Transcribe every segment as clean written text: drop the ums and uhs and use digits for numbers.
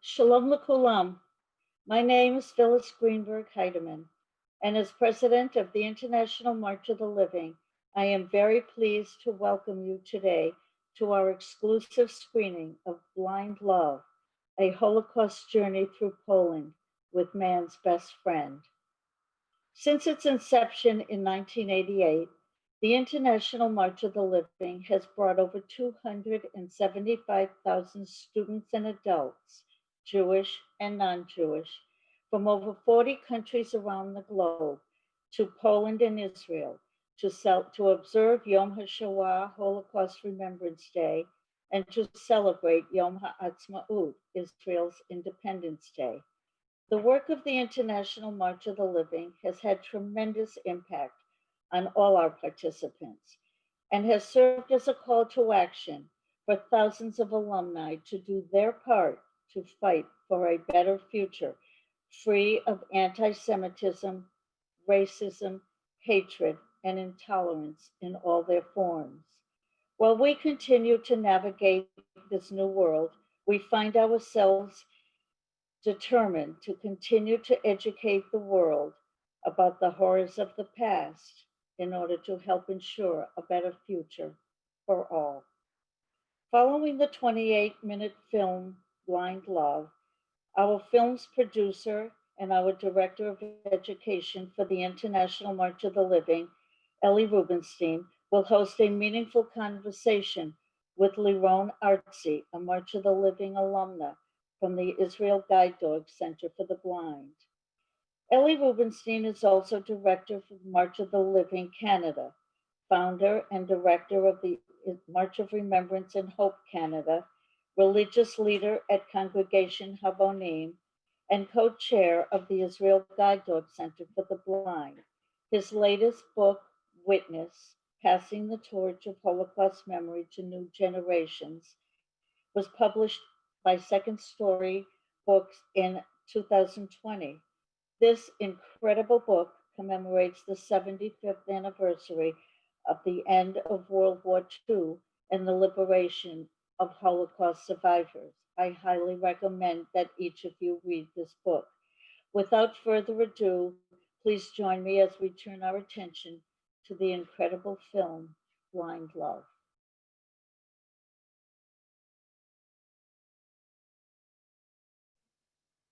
Shalom Lekulam. My name is Phyllis Greenberg Heidemann, and as president of the International March of the Living, I am very pleased to welcome you today to our exclusive screening of Blind Love, a Holocaust journey through Poland with man's best friend. Since its inception in 1988, the International March of the Living has brought over 275,000 students and adults, Jewish and non-Jewish, from over 40 countries around the globe to Poland and Israel to observe Yom HaShoah, Holocaust Remembrance Day, and to celebrate Yom HaAtzmaut, Israel's Independence Day. The work of the International March of the Living has had tremendous impact on all our participants and has served as a call to action for thousands of alumni to do their part to fight for a better future, free of anti Semitism, racism, hatred, and intolerance in all their forms. While we continue to navigate this new world, we find ourselves determined to continue to educate the world about the horrors of the past in order to help ensure a better future for all. Following the 28-minute film Blind Love, our film's producer and our director of education for the International March of the Living, Eli Rubenstein, will host a meaningful conversation with Liron Artzi, a March of the Living alumna from the Israel Guide Dog Center for the Blind. Eli Rubenstein is also director of March of the Living Canada, founder and director of the March of Remembrance and Hope Canada, religious leader at Congregation Habonim, and co-chair of the Israel Guide Dog Center for the Blind. His latest book, Witness, Passing the Torch of Holocaust Memory to New Generations, was published by Second Story Books in 2020. This incredible book commemorates the 75th anniversary of the end of World War II and the liberation of Holocaust survivors. I highly recommend that each of you read this book. Without further ado, please join me as we turn our attention to the incredible film, Blind Love.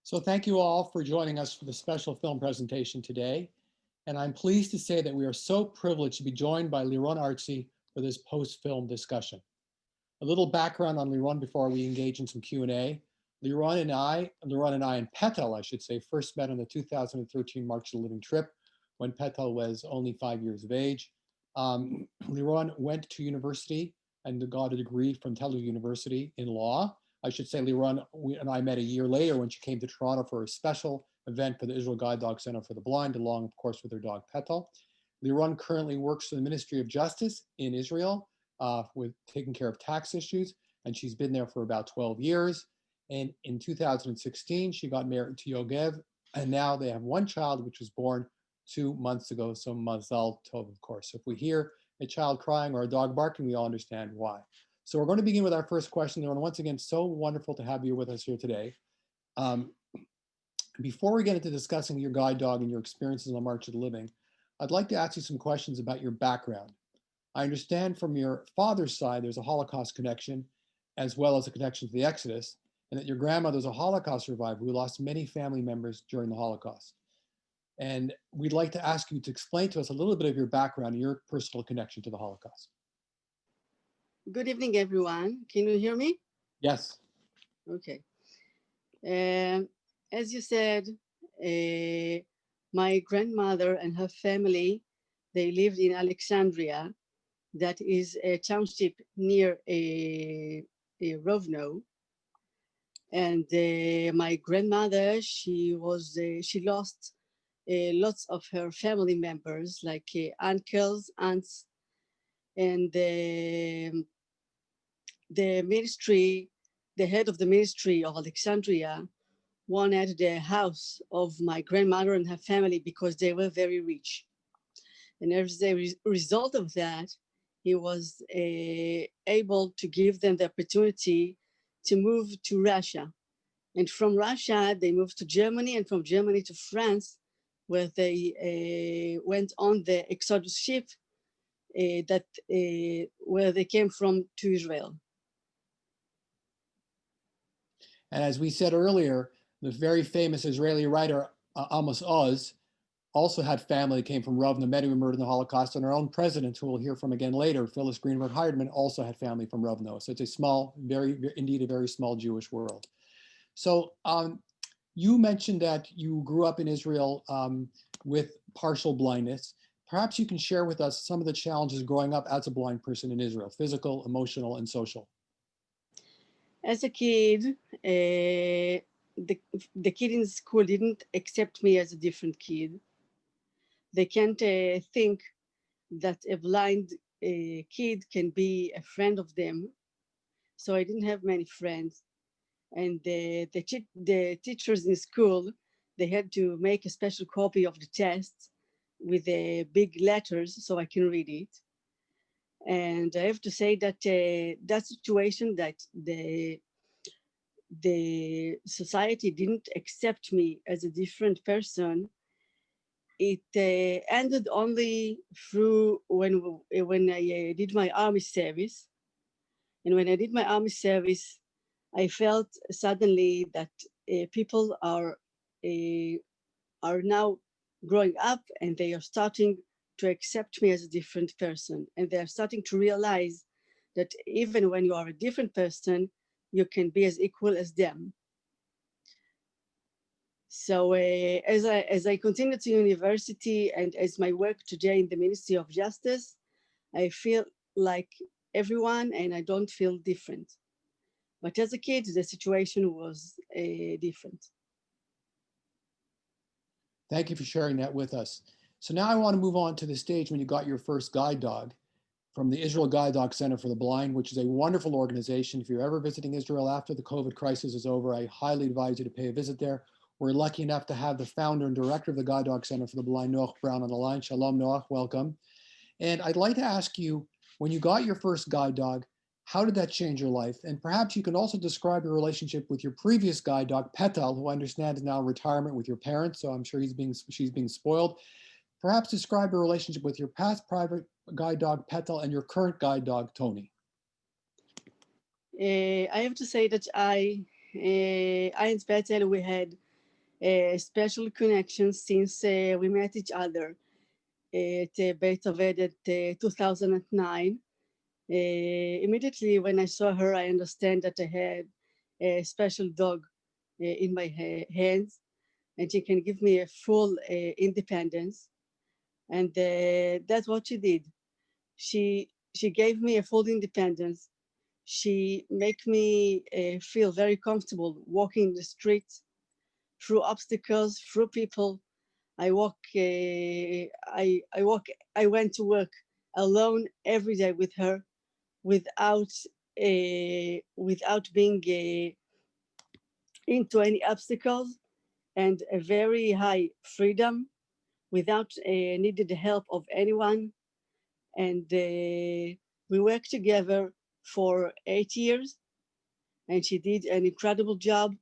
So thank you all for joining us for the special film presentation today. And I'm pleased to say that we are so privileged to be joined by Liron Artzi for this post-film discussion. A little background on Liron before we engage in some Q&A. Liron and I and Petal, I should say, first met on the 2013 March of the Living trip when Petal was only 5 years of age. Liron went to university and got a degree from Tel Aviv University in law. I should say Liron and I met a year later when she came to Toronto for a special event for the Israel Guide Dog Center for the Blind, along, of course, with her dog Petal. Liron currently works for the Ministry of Justice in Israel with taking care of tax issues, and she's been there for about 12 years. And in 2016, she got married to Yogev, and now they have one child, which was born 2 months ago, so Mazal Tov, of course. So if we hear a child crying or a dog barking, we all understand why. So we're going to begin with our first question. Liron, once again, so wonderful to have you with us here today. Before we get into discussing your guide dog and your experiences on the March of the Living, I'd like to ask you some questions about your background. I understand from your father's side, there's a Holocaust connection, as well as a connection to the Exodus, and that your grandmother was a Holocaust survivor who lost many family members during the Holocaust. And we'd like to ask you to explain to us a little bit of your background and your personal connection to the Holocaust. Good evening, everyone. Can you hear me? Yes. Okay. As you said, my grandmother and her family, they lived in Alexandria, that is a township near Rovno. And my grandmother, she lost lots of her family members, like uncles, aunts, and the ministry, the head of the ministry of Alexandria wanted the house of my grandmother and her family because they were very rich. And as a result of that, he was able to give them the opportunity to move to Russia. And from Russia, they moved to Germany, and from Germany to France, where they went on the Exodus ship where they came from to Israel. And as we said earlier, the very famous Israeli writer Amos Oz also had family that came from Rovno, many were murdered in the Holocaust, and our own president, who we'll hear from again later, Phyllis Greenberg-Heiderman, also had family from Rovno. So it's a small, indeed a very small Jewish world. So you mentioned that you grew up in Israel with partial blindness. Perhaps you can share with us some of the challenges growing up as a blind person in Israel, physical, emotional, and social. As a kid, the kid in school didn't accept me as a different kid. They can't think that a blind kid can be a friend of them. So I didn't have many friends. And the teachers in school, they had to make a special copy of the test with big letters so I can read it. And I have to say that that situation, that the society didn't accept me as a different person, it ended only through when I did my army service. And when I did my army service, I felt suddenly that people are now growing up, and they are starting to accept me as a different person. And they are starting to realize that even when you are a different person, you can be as equal as them. So as I continue to university and as my work today in the Ministry of Justice, I feel like everyone, and I don't feel different. But as a kid, the situation was different. Thank you for sharing that with us. So now I want to move on to the stage when you got your first guide dog from the Israel Guide Dog Center for the Blind, which is a wonderful organization. If you're ever visiting Israel after the COVID crisis is over, I highly advise you to pay a visit there. We're lucky enough to have the founder and director of the Guide Dog Center for the Blind, Noach Brown, on the line. Shalom, Noach, welcome. And I'd like to ask you, when you got your first guide dog, how did that change your life? And perhaps you can also describe your relationship with your previous guide dog, Petal, who I understand is now in retirement with your parents, so I'm sure she's being spoiled. Perhaps describe your relationship with your past private guide dog, Petal, and your current guide dog, Tony. I have to say that I and Petal, we had a special connection since we met each other at Beit Oved at 2009. Immediately when I saw her, I understand that I had a special dog in my hands, and she can give me a full independence. And that's what she did. She gave me a full independence. She make me feel very comfortable walking the streets, through obstacles, through people. I went to work alone every day with her, without being into any obstacles, and a very high freedom, without needed the help of anyone. And we worked together for 8 years, and she did an incredible job,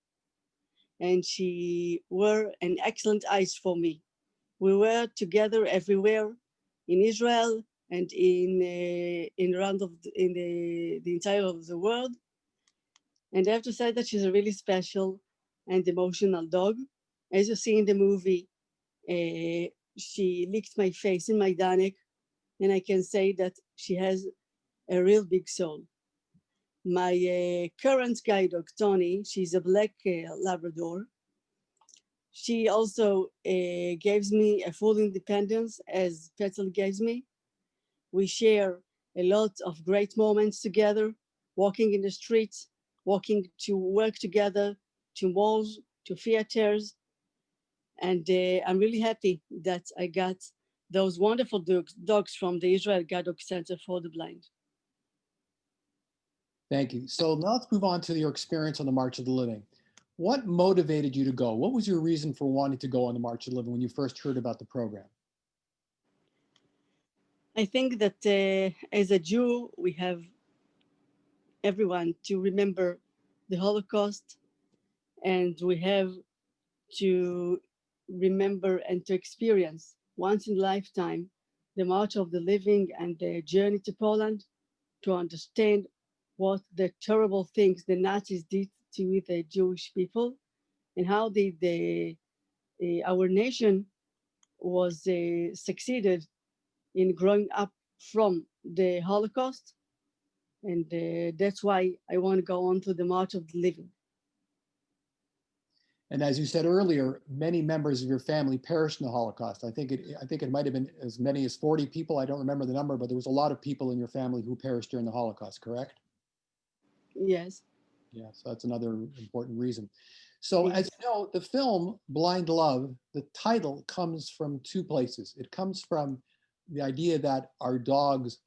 and she were an excellent eyes for me. We were together everywhere in Israel and in around in the entire of the world. And I have to say that she's a really special and emotional dog. As you see in the movie, she licked my face in my Danek, and I can say that she has a real big soul. My current guide dog, Tony, she's a black Labrador. She also gives me a full independence, as Petal gives me. We share a lot of great moments together, walking in the streets, walking to work together, to malls, to theaters. And I'm really happy that I got those wonderful dogs from the Israel Guide Dog Center for the Blind. Thank you. So now let's move on to your experience on the March of the Living. What motivated you to go? What was your reason for wanting to go on the March of the Living when you first heard about the program? I think that as a Jew, we have everyone to remember the Holocaust And we have to remember and to experience once in a lifetime the March of the Living and the journey to Poland to understand what the terrible things the Nazis did to the Jewish people and how our nation was succeeded in growing up from the Holocaust. And that's why I want to go on to the March of the Living. And as you said earlier, many members of your family perished in the Holocaust. I think it might have been as many as 40 people. I don't remember the number, but there was a lot of people in your family who perished during the Holocaust, correct? Yes. Yeah, so that's another important reason. So Yes. as you know, the film Blind Love, the title comes from two places. It comes from the idea that our dogs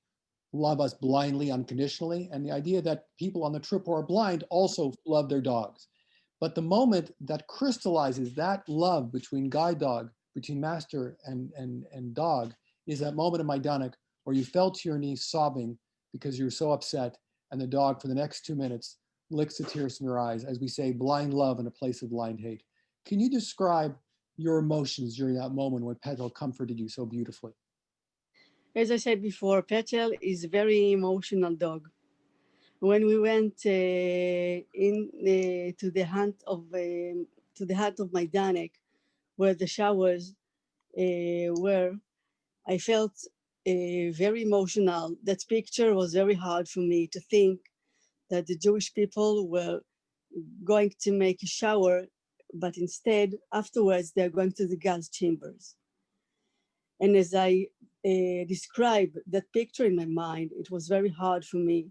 love us blindly, unconditionally, and the idea that people on the trip who are blind also love their dogs. But the moment that crystallizes that love between guide dog, between master and dog, is that moment in Majdanek where you fell to your knees sobbing because you're so upset, and the dog for the next 2 minutes licks the tears from your eyes, as we say, blind love in a place of blind hate. Can you describe your emotions during that moment when Petal comforted you so beautifully? As I said before, Petel is a very emotional dog. When we went to the hut of Majdanek, where the showers were, I felt very emotional. That picture was very hard for me to think that the Jewish people were going to make a shower, but instead, afterwards, they're going to the gas chambers. And as I describe that picture in my mind, it was very hard for me.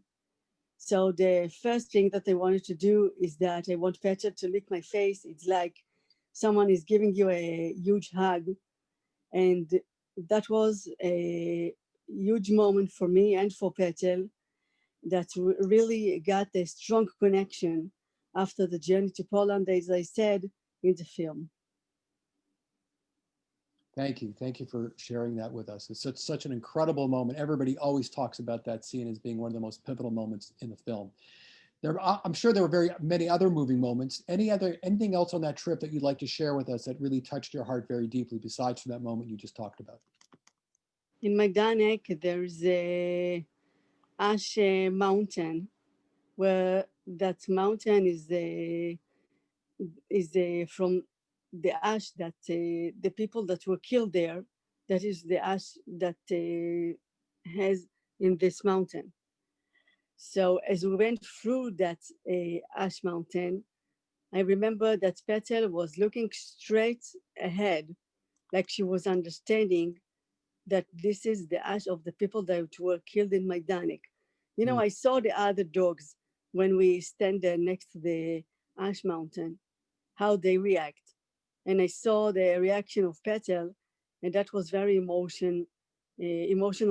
So the first thing that I wanted to do is that I want Peter to lick my face. It's like someone is giving you a huge hug. And that was a huge moment for me and for Petel that really got a strong connection after the journey to Poland, as I said in the film. Thank you. Thank you for sharing that with us. It's such an incredible moment. Everybody always talks about that scene as being one of the most pivotal moments in the film. I'm sure there were very many other moving moments. Anything else on that trip that you'd like to share with us that really touched your heart very deeply, besides from that moment you just talked about? In Majdanek, there's a ash mountain, where that mountain is from the ash that the people that were killed there. That is the ash that has in this mountain. So as we went through that ash mountain, I remember that Petel was looking straight ahead, like she was understanding that this is the ash of the people that were killed in Majdanek. You know, I saw the other dogs when we stand there next to the ash mountain, how they react. And I saw the reaction of Petel, and that was very emotional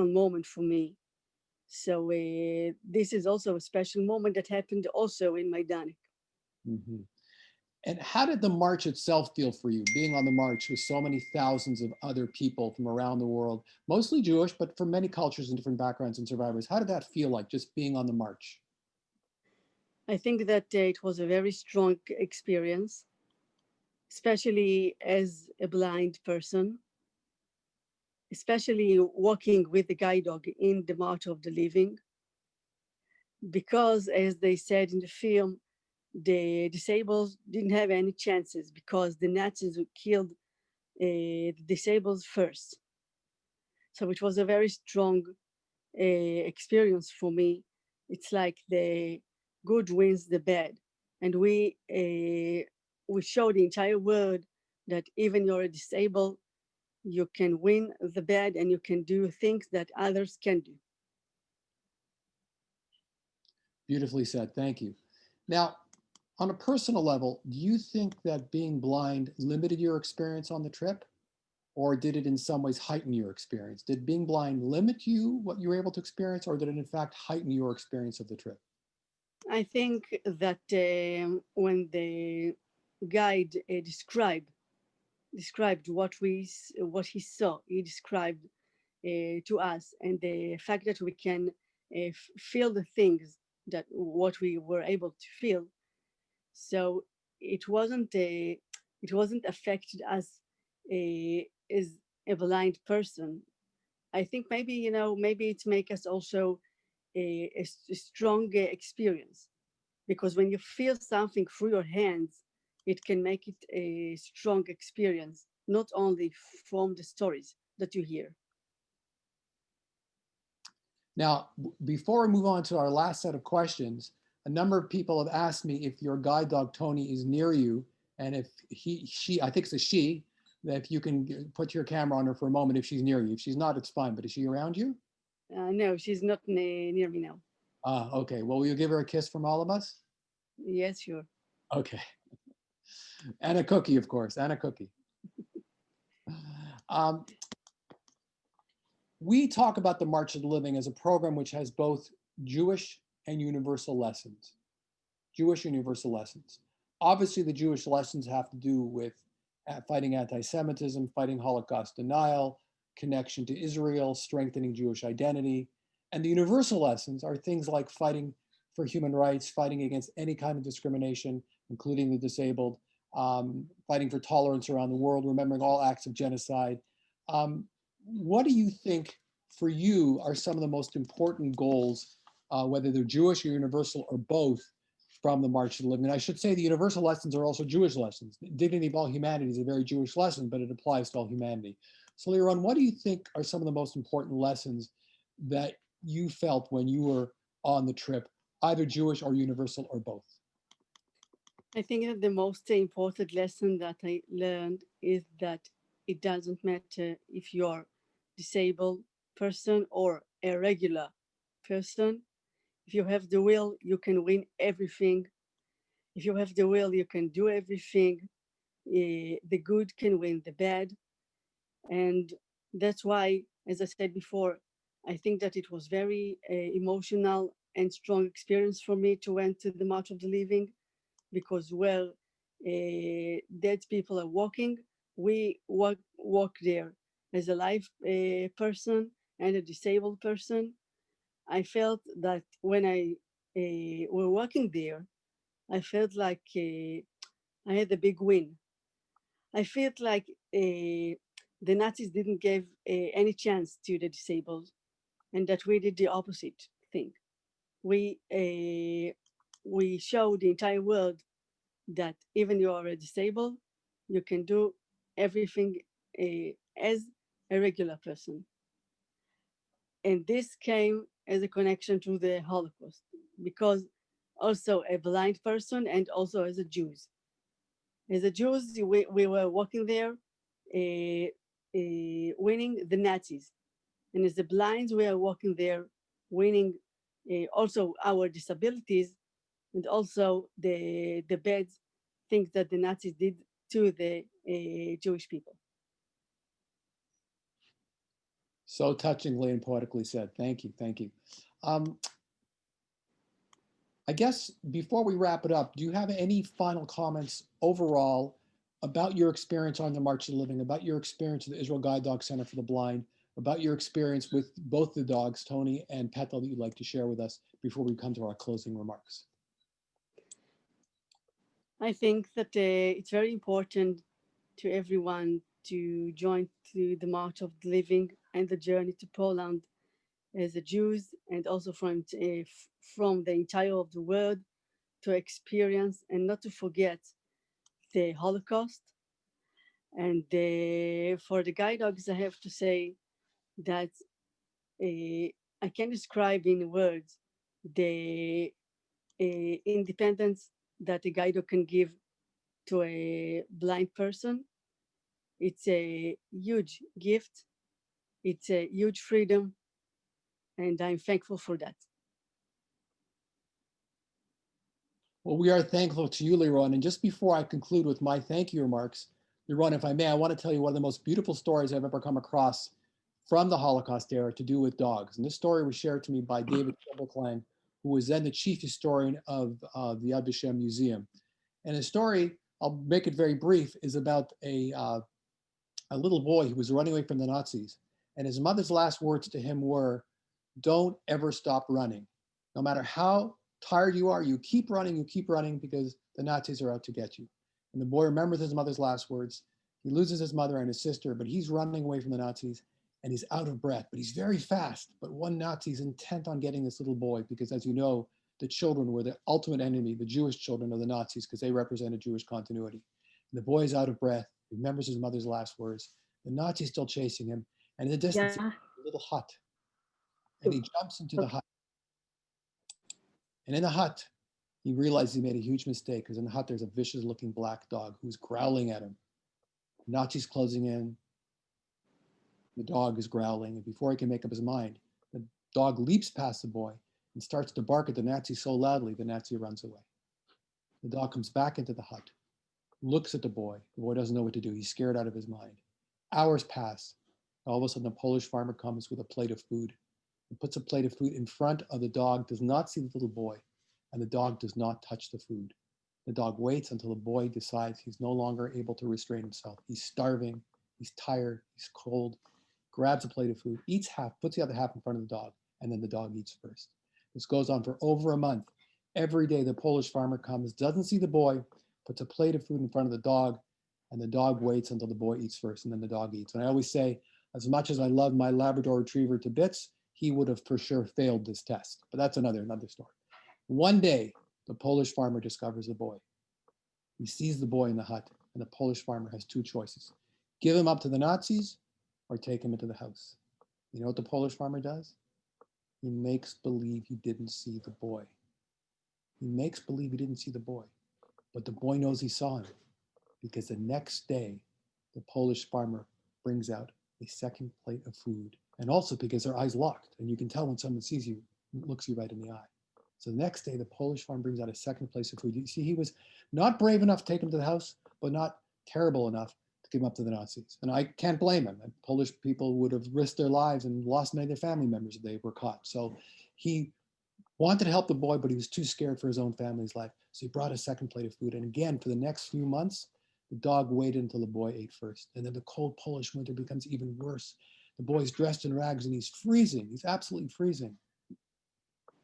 moment for me. So this is also a special moment that happened also in Majdanek. Mm-hmm. And how did the march itself feel for you, being on the march with so many thousands of other people from around the world, mostly Jewish, but from many cultures and different backgrounds and survivors? How did that feel like, just being on the march? I think that it was a very strong experience, especially as a blind person, especially walking with the guide dog in the March of the Living, because as they said in the film, the disabled didn't have any chances because the Nazis killed the disabled first. So it was a very strong experience for me. It's like the good wins the bad, and we show the entire world that even you're disabled, you can win the bad and you can do things that others can do. Beautifully said. Thank you. Now, on a personal level, do you think that being blind limited your experience on the trip? Or did it in some ways heighten your experience? Did being blind limit you, what you were able to experience, or did it in fact heighten your experience of the trip? I think that when the guide described what he saw, he described to us, and the fact that we can feel the things that what we were able to feel. So it wasn't affected as a blind person. I think maybe, maybe it make us also a strong experience, because when you feel something through your hands, it can make it a strong experience, not only from the stories that you hear. Now, before we move on to our last set of questions, a number of people have asked me if your guide dog, Tony, is near you, and if she, I think it's a she, that if you can put your camera on her for a moment if she's near you. If she's not, it's fine, but is she around you? No, she's not near me now. Ah, okay. Well, will you give her a kiss from all of us? Yes, sure. Okay. And a cookie, of course, and a cookie. We talk about the March of the Living as a program which has both Jewish and universal lessons. Jewish and universal lessons. Obviously, the Jewish lessons have to do with fighting anti-Semitism, fighting Holocaust denial, connection to Israel, strengthening Jewish identity. And the universal lessons are things like fighting for human rights, fighting against any kind of discrimination, including the disabled, fighting for tolerance around the world, remembering all acts of genocide. What do you think for you are some of the most important goals, whether they're Jewish or universal or both, from the March of the Living? And I should say the universal lessons are also Jewish lessons. Dignity of all humanity is a very Jewish lesson, but it applies to all humanity. So Liron, what do you think are some of the most important lessons that you felt when you were on the trip, either Jewish or universal or both? I think that the most important lesson that I learned is that it doesn't matter if you're disabled person or a regular person. If you have the will, you can win everything. If you have the will, you can do everything. The good can win the bad. And that's why, as I said before, I think that it was very emotional and strong experience for me to went to the March of the Living, because where dead people are walking, we walk there as a live person and a disabled person. I felt that when I were walking there, I felt like I had a big win. I felt like the Nazis didn't give any chance to the disabled, and that we did the opposite thing. We showed the entire world that even you are disabled, you can do everything as a regular person. And this came as a connection to the Holocaust, because also a blind person and also as a Jews. As a Jews, we were walking there, winning the Nazis. And as the blinds, we are walking there, winning also our disabilities, and also the bad things that the Nazis did to the Jewish people. So touchingly and poetically said. Thank you. Thank you. I guess before we wrap it up, do you have any final comments overall about your experience on the March of the Living, about your experience at the Israel Guide Dog Center for the Blind, about your experience with both the dogs, Tony and Petal, that you'd like to share with us before we come to our closing remarks? I think that it's very important to everyone to join to the March of the Living and the journey to Poland as the Jews, and also from the entire of the world, to experience and not to forget the Holocaust. And for the guide dogs, I have to say that I can describe in words the independence that a guide dog can give to a blind person. It's a huge gift. It's a huge freedom, and I'm thankful for that. Well, we are thankful to you, Liron. And just before I conclude with my thank you remarks, Liron, if I may, I want to tell you one of the most beautiful stories I've ever come across from the Holocaust era to do with dogs. And this story was shared to me by David Schimmelklein, who was then the chief historian of the Yad Vashem Museum. And his story, I'll make it very brief, is about a little boy who was running away from the Nazis. And his mother's last words to him were, "Don't ever stop running. No matter how tired you are, you keep running because the Nazis are out to get you. And the boy remembers his mother's last words. He loses his mother and his sister, but he's running away from the Nazis and he's out of breath, but he's very fast. But one Nazi is intent on getting this little boy because, as you know, the children were the ultimate enemy, the Jewish children of the Nazis, because they represented Jewish continuity. And the boy is out of breath, he remembers his mother's last words. The Nazi's still chasing him, and in the distance, Yeah. a little hut. And he jumps into the Okay. hut. And in the hut, he realizes he made a huge mistake because in the hut, there's a vicious looking black dog who's growling at him. The Nazis closing in. The dog is growling, and before he can make up his mind, the dog leaps past the boy and starts to bark at the Nazi so loudly, the Nazi runs away. The dog comes back into the hut, looks at the boy. The boy doesn't know what to do. He's scared out of his mind. Hours pass. All of a sudden, a Polish farmer comes with a plate of food. He puts a plate of food in front of the dog, does not see the little boy, and the dog does not touch the food. The dog waits until the boy decides he's no longer able to restrain himself. He's starving, he's tired, he's cold, grabs a plate of food, eats half, puts the other half in front of the dog, and then the dog eats first. This goes on for over a month. Every day the Polish farmer comes, doesn't see the boy, puts a plate of food in front of the dog, and the dog waits until the boy eats first, and then the dog eats. And I always say, as much as I love my Labrador Retriever to bits, he would have for sure failed this test. But that's another story. One day, the Polish farmer discovers the boy. He sees the boy in the hut, and the Polish farmer has two choices. Give him up to the Nazis or take him into the house. You know what the Polish farmer does? He makes believe he didn't see the boy. He makes believe he didn't see the boy, but the boy knows he saw him because the next day, the Polish farmer brings out a second plate of food, and also because their eyes locked, and you can tell when someone sees you, looks you right in the eye. So the next day, the Polish farmer brings out a second plate of food. You see, he was not brave enough to take him to the house, but not terrible enough to give him up to the Nazis. And I can't blame him. And Polish people would have risked their lives and lost many of their family members if they were caught. So he wanted to help the boy, but he was too scared for his own family's life. So he brought a second plate of food. And again, for the next few months, the dog waited until the boy ate first. And then the cold Polish winter becomes even worse. The boy's dressed in rags and he's freezing. He's absolutely freezing.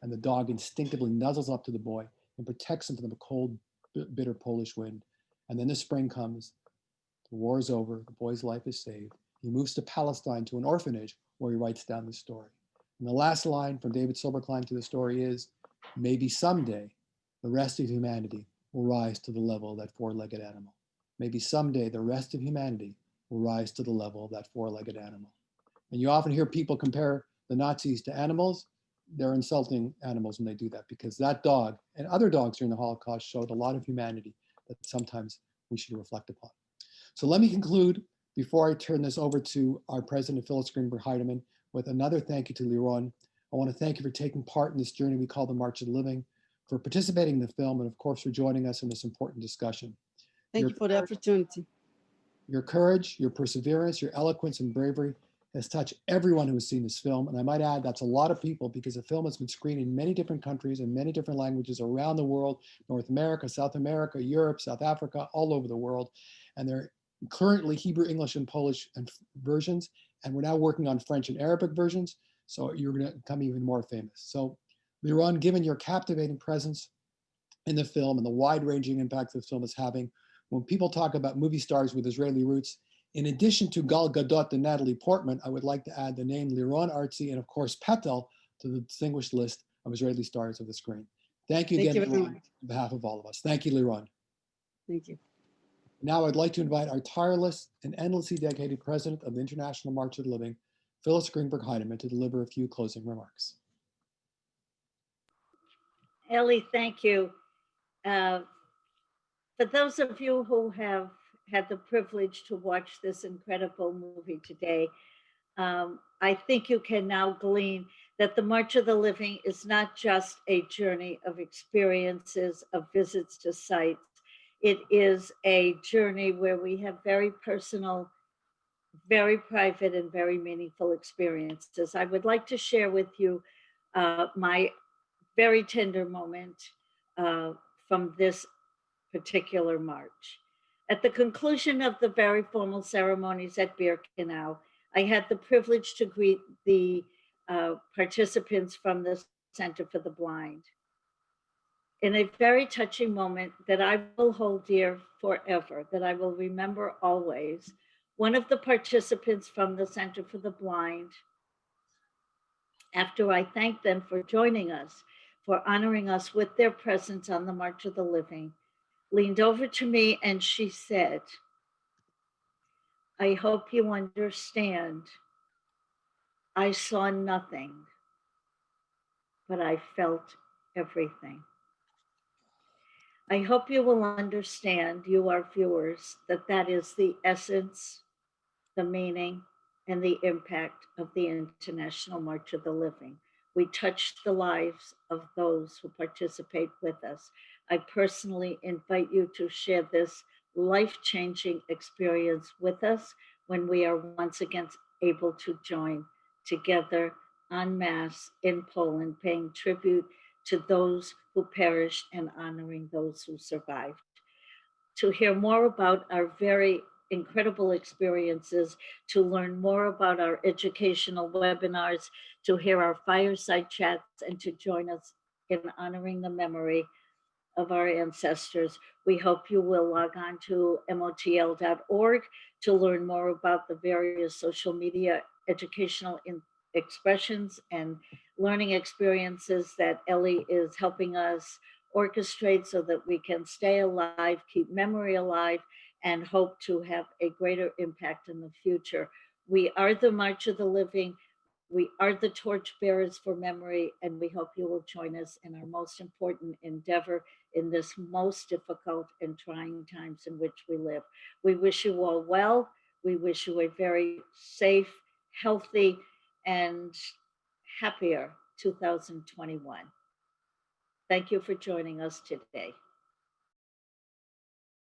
And the dog instinctively nuzzles up to the boy and protects him from the cold, bitter Polish wind. And then the spring comes. The war is over. The boy's life is saved. He moves to Palestine to an orphanage where he writes down the story. And the last line from David Silberklein to the story is, maybe someday the rest of humanity will rise to the level of that four-legged animal. Maybe someday the rest of humanity will rise to the level of that four-legged animal. And you often hear people compare the Nazis to animals. They're insulting animals when they do that, because that dog and other dogs during the Holocaust showed a lot of humanity that sometimes we should reflect upon. So let me conclude before I turn this over to our president, Phyllis Greenberg Heidemann, with another thank you to Liron. I want to thank you for taking part in this journey we call the March of the Living, for participating in the film, and of course for joining us in this important discussion. Thank you for the opportunity. Your courage, your perseverance, your eloquence and bravery has touched everyone who has seen this film. And I might add, that's a lot of people, because the film has been screened in many different countries and many different languages around the world, North America, South America, Europe, South Africa, all over the world. And they're currently Hebrew, English, and Polish versions. And we're now working on French and Arabic versions. So you're going to become even more famous. So Liron, given your captivating presence in the film and the wide-ranging impact the film is having, when people talk about movie stars with Israeli roots, in addition to Gal Gadot and Natalie Portman, I would like to add the name Liron Artzi and, of course, Patel to the distinguished list of Israeli stars of the screen. Thank you again, Liron, on behalf of all of us. Thank you, Liron. Thank you. Now I'd like to invite our tireless and endlessly dedicated president of the International March of the Living, Phyllis Greenberg Heidemann, to deliver a few closing remarks. Eli, thank you. For those of you who have had the privilege to watch this incredible movie today, I think you can now glean that the March of the Living is not just a journey of experiences, of visits to sites. It is a journey where we have very personal, very private, and very meaningful experiences. I would like to share with you my very tender moment from this particular march. At the conclusion of the very formal ceremonies at Birkenau, I had the privilege to greet the participants from the Center for the Blind. in a very touching moment that I will hold dear forever, that I will remember always. One of the participants from the Center for the Blind, after I thanked them for joining us, for honoring us with their presence on the March of the Living, leaned over to me and she said, I hope you understand. I saw nothing, but I felt everything. I hope you will understand, you our viewers, that that is the essence, the meaning, and the impact of the International March of the Living. We touch the lives of those who participate with us. I personally invite you to share this life-changing experience with us when we are once again able to join together en masse in Poland, paying tribute to those who perished and honoring those who survived. To hear more about our very incredible experiences, to learn more about our educational webinars, to hear our fireside chats, and to join us in honoring the memory of our ancestors. We hope you will log on to motl.org to learn more about the various social media educational expressions and learning experiences that Eli is helping us orchestrate so that we can stay alive, keep memory alive, and hope to have a greater impact in the future. We are the March of the Living. We are the torchbearers for memory, and we hope you will join us in our most important endeavor in this most difficult and trying times in which we live. We wish you all well. We wish you a very safe, healthy, and happier 2021. Thank you for joining us today.